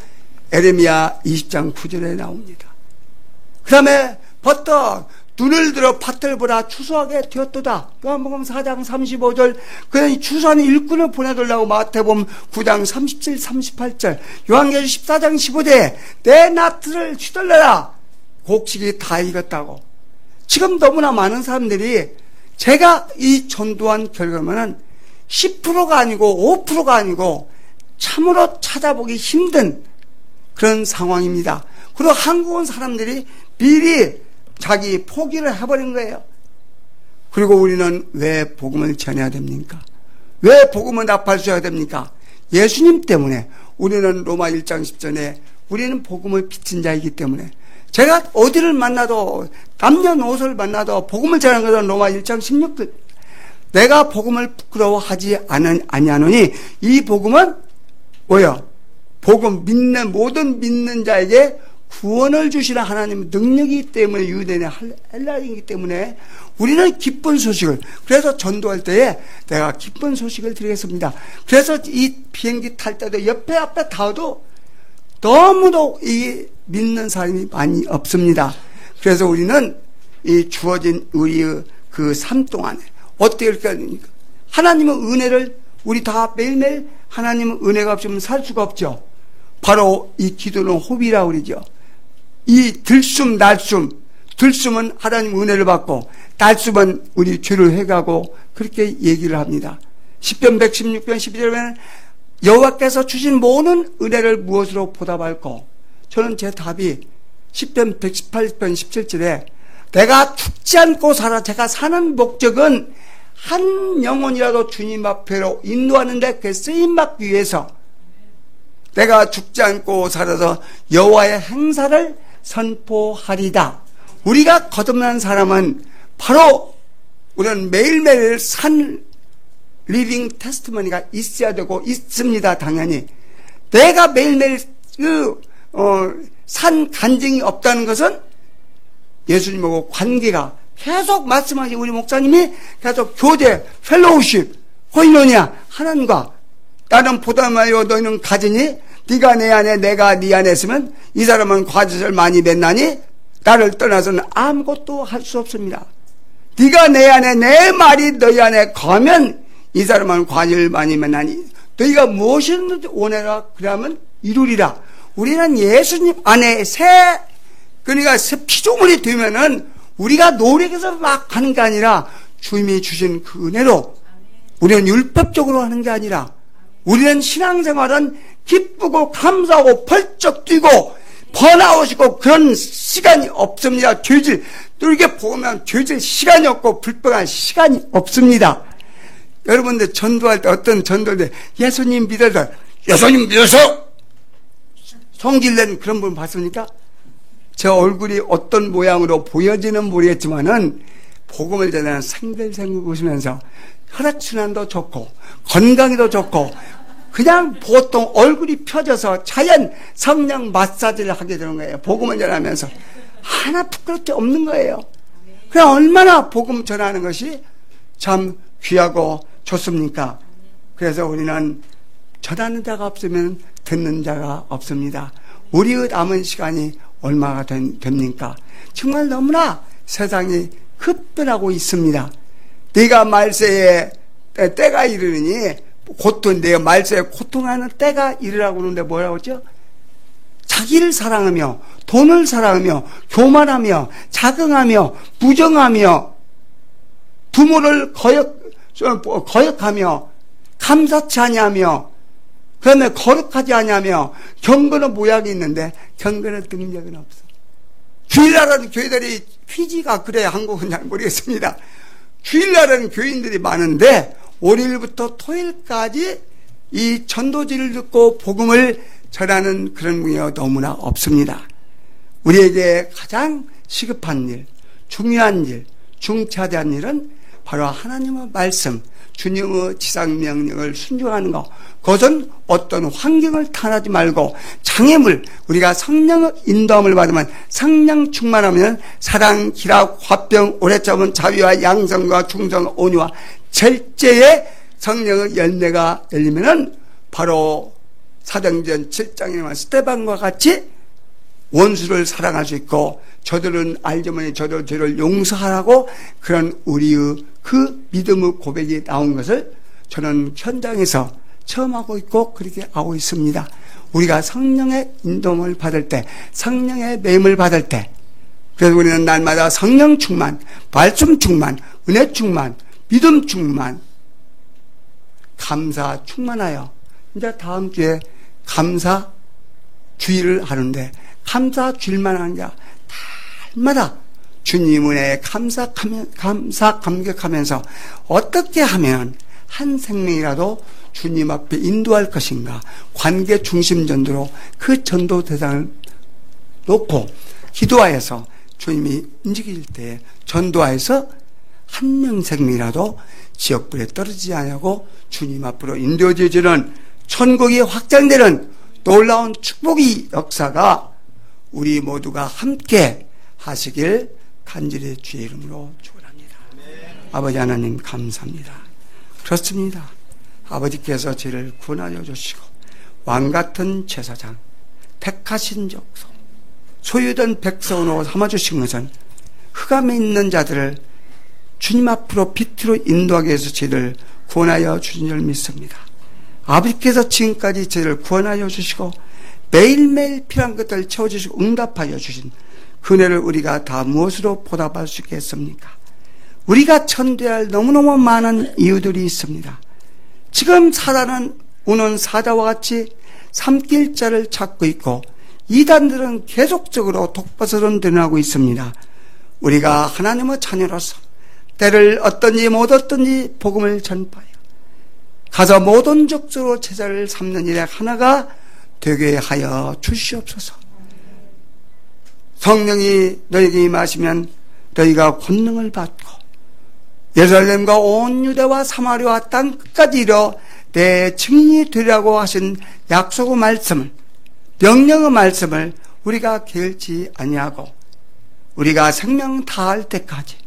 에레미야 20장 9절에 나옵니다. 그 다음에 버떡 눈을 들어 밭을 보라 추수하게 되었도다. 요한복음 4장 35절. 그냥 추수하는 일꾼을 보내달라고 마태복음 9장 37, 38절. 요한계시록 14장 15절에 내 낫을 휘둘러라. 곡식이 다 익었다고. 지금 너무나 많은 사람들이 제가 이 전도한 결과만은 10%가 아니고 5%가 아니고 참으로 찾아보기 힘든 그런 상황입니다. 그리고 한국 온 사람들이 미리 자기 포기를 해버린 거예요. 그리고 우리는 왜 복음을 전해야 됩니까? 왜 복음을 나팔수해야 됩니까? 예수님 때문에. 우리는 로마 1장 10절에 우리는 복음을 비친 자이기 때문에. 제가 어디를 만나도 남녀노소를 만나도 복음을 전하는 것은 로마 1장 16절. 내가 복음을 부끄러워하지 아니하노니 이 복음은 뭐야? 복음 모든 믿는 자에게 구원을 주시는 하나님의 능력이기 때문에, 유대인의 헬라인이기 때문에 우리는 기쁜 소식을, 그래서 전도할 때에 내가 기쁜 소식을 드리겠습니다. 그래서 이 비행기 탈 때도 옆에 앞에 닿아도 너무도 이 믿는 사람이 많이 없습니다. 그래서 우리는 이 주어진 우리의 그 삶 동안에 어떻게 이렇게 하니까 하나님의 은혜를 우리 다 매일매일 하나님의 은혜가 없으면 살 수가 없죠. 바로 이 기도는 호비라고 그러죠. 이 들숨 날숨, 들숨은 하나님 은혜를 받고 날숨은 우리 죄를 회개하고 그렇게 얘기를 합니다. 시편 116편 12절에는 여호와께서 주신 모든 은혜를 무엇으로 보답할꼬? 저는 제 답이 시편 118편 17절에 내가 죽지 않고 살아. 제가 사는 목적은 한 영혼이라도 주님 앞으로 인도하는데 그 쓰임받기 위해서 내가 죽지 않고 살아서 여호와의 행사를 선포하리다. 우리가 거듭난 사람은 바로 우리는 매일매일 산 리빙 테스트머니가 있어야 되고 있습니다. 당연히 내가 매일매일 산 간증이 없다는 것은 예수님하고 관계가 계속 말씀하신 우리 목사님이 계속 교제, 펠로우십, 코이노니아 하나님과 나는 보담하여 너희는 가지니 네가 내 안에 내가 네 안에 있으면 이 사람은 과짓을 많이 맺나니 나를 떠나서는 아무것도 할 수 없습니다. 네가 내 안에 내 말이 너희 안에 거하면 이 사람은 과짓을 많이 맺나니 너희가 무엇이든지 원해라 그러면 이루리라. 우리는 예수님 안에 그러니까 새 피조물이 되면은 우리가 노력해서 막 하는 게 아니라 주님이 주신 그 은혜로 우리는 율법적으로 하는 게 아니라 우리는 신앙생활은 기쁘고 감사하고 펄쩍 뛰고 번아웃이고 그런 시간이 없습니다. 죄질 이렇게 보면 죄질 시간이 없고 불평할 시간이 없습니다. 여러분들 전도할 때 어떤 전도인데 예수님 믿어서 예수님 믿어서 성질낸 그런 분 봤습니까? 제 얼굴이 어떤 모양으로 보여지는 모르겠지만은 복음을 전하는 생글생글 웃으면서 혈액순환도 좋고 건강에도 좋고 그냥 보통 얼굴이 펴져서 자연 성냥 마사지를 하게 되는 거예요. 복음을 전하면서 하나 부끄럽지 없는 거예요. 그냥 얼마나 복음 전하는 것이 참 귀하고 좋습니까? 그래서 우리는 전하는 자가 없으면 듣는 자가 없습니다. 우리의 남은 시간이 얼마가 됩니까? 정말 너무나 세상이 급변하고 있습니다. 네가 말세에 때가 이르느니 내가 말세에 고통하는 때가 이르라고 그러는데 뭐라고 했죠? 자기를 사랑하며 돈을 사랑하며 교만하며 자긍하며 부정하며 부모를 거역하며 감사치 아니하며 그다음에 거룩하지 아니하며 경건의 모양이 있는데 경건의 능력은 없어. 주일날은 교회들이 휘지가 그래 한국은 잘 모르겠습니다. 주일날은 교인들이 많은데 월요일부터 토요일까지 이 전도지를 듣고 복음을 전하는 그런 분이 너무나 없습니다. 우리에게 가장 시급한 일, 중요한 일, 중차대한 일은 바로 하나님의 말씀, 주님의 지상명령을 순종하는 것. 그것은 어떤 환경을 탓하지 말고 장애물, 우리가 성령의 인도함을 받으면 성령 충만하면 사랑, 기락, 화평, 오래 참은 자비와 양성과 충성, 온유와 절제의 성령의 열매가 열리면은 바로 사도행전 7장에 나온 스데반과 같이 원수를 사랑할 수 있고, 저들은 알지만이 저도 저를 용서하라고, 그런 우리의 그 믿음의 고백이 나온 것을 저는 현장에서 처음 하고 있고 그렇게 하고 있습니다. 우리가 성령의 인도를 받을 때, 성령의 매임을 받을 때, 그래서 우리는 날마다 성령 충만, 말씀 충만, 은혜 충만, 믿음 충만, 감사 충만하여, 이제 다음 주에 감사 주일을 하는데, 감사 주일만 하는 게 날마다 주님 은혜에 감사 감격하면서 어떻게 하면 한 생명이라도 주님 앞에 인도할 것인가, 관계 중심 전도로 그 전도 대상을 놓고 기도하여서 주님이 움직일 때 전도하여서 한 명 생명이라도 지역불에 떨어지지 않냐고 주님 앞으로 인도해주는 천국이 확장되는 놀라운 축복의 역사가 우리 모두가 함께 하시길 간절히 주의 이름으로 축원합니다. 아버지 하나님 감사합니다. 그렇습니다. 아버지께서 저를 구원하여 주시고 왕같은 제사장, 택하신 족속, 소유된 백성으로 삼아주신 것은 흑암에 있는 자들을 주님 앞으로 빛으로 인도하기 위해서 저를 구원하여 주신 줄 믿습니다. 아버지께서 지금까지 저를 구원하여 주시고 매일매일 필요한 것들을 채워주시고 응답하여 주신 그 은혜를 우리가 다 무엇으로 보답할 수 있겠습니까? 우리가 전도해야 할 너무너무 많은 이유들이 있습니다. 지금 사단은 우는 사자와 같이 삼킬 자를 찾고 있고, 이단들은 계속적으로 독버섯은 드러나고 있습니다. 우리가 하나님의 자녀로서 때를 얻든지 못 얻든지 복음을 전파하여 가서 모든 족속으로 제자를 삼는 일에 하나가 되게 하여 주시옵소서. 성령이 너희에게 임하시면 너희가 권능을 받고 예루살렘과 온 유대와 사마리아와 땅 끝까지 이르러 내 증인이 되리라고 하신 약속의 말씀을, 명령의 말씀을 우리가 게을지 아니하고 우리가 생명 다할 때까지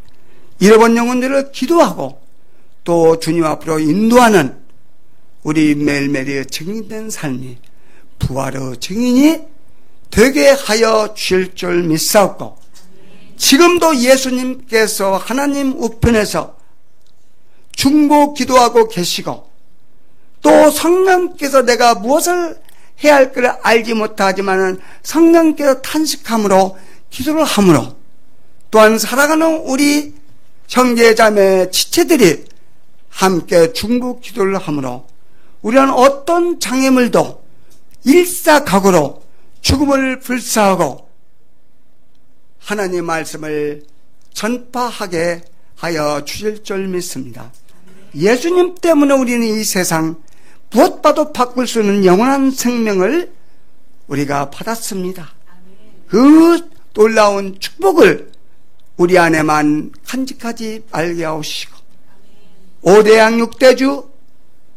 잃어본 영혼들을 기도하고 또 주님 앞으로 인도하는 우리 매일매일의 증인된 삶이 부활의 증인이 되게 하여 주실 줄 믿사옵고, 지금도 예수님께서 하나님 우편에서 중보 기도하고 계시고, 또 성령께서 내가 무엇을 해야 할 것을 알지 못하지만 성령께서 탄식함으로 기도를 함으로, 또한 살아가는 우리 형제자매 지체들이 함께 중보 기도를 함으로 우리는 어떤 장애물도 일사각오로 죽음을 불사하고 하나님의 말씀을 전파하게 하여 주실 줄 믿습니다. 예수님 때문에 우리는 이 세상 무엇봐도 바꿀 수 있는 영원한 생명을 우리가 받았습니다. 그 놀라운 축복을 우리 안에만 간직하지 말게 하시고, 5대양 6대주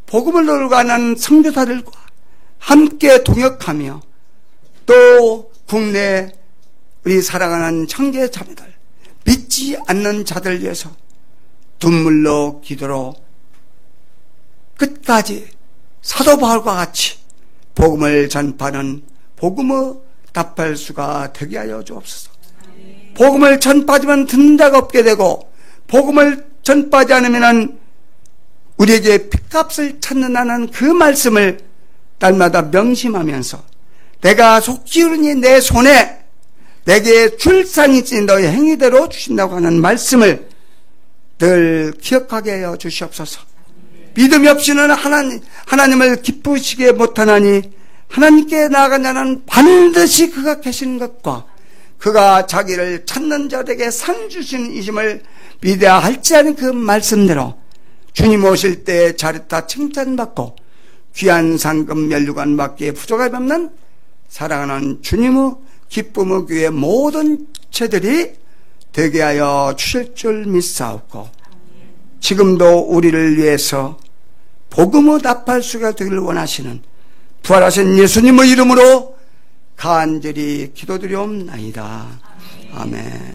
복음을 노리고 하는 선교사들과 함께 동역하며 또 국내 우리 사랑하는 형제 자매들, 믿지 않는 자들 위해서 눈물로 기도로 끝까지 사도 바울과 같이 복음을 전파하는 복음의 답할 수가 되게 하여 주옵소서. 복음을 전파하지만 듣는 자가 없게 되고, 복음을 전파하지 않으면 우리에게 핏값을 찾는다는 그 말씀을 날마다 명심하면서 내가 속지으니 내 손에 내게 줄 상이 있으니 너의 행위대로 주신다고 하는 말씀을 늘 기억하게 하여 주시옵소서. 믿음이 없이는 하나님을 기쁘시게 못하나니 하나님께 나아간 자는 반드시 그가 계시는 것과 그가 자기를 찾는 자들에게 상 주시는 이심을 믿어야 할지 않은 그 말씀대로 주님 오실 때 자리타 칭찬받고 귀한 상금 면류관 받기에 부족함이 없는 사랑하는 주님의 기쁨의 교회 모든 체들이 되게 하여 주실 줄 믿사옵고, 지금도 우리를 위해서 복음의 나팔수가 되기를 원하시는 부활하신 예수님의 이름으로 간절히 기도드리옵나이다. 아멘.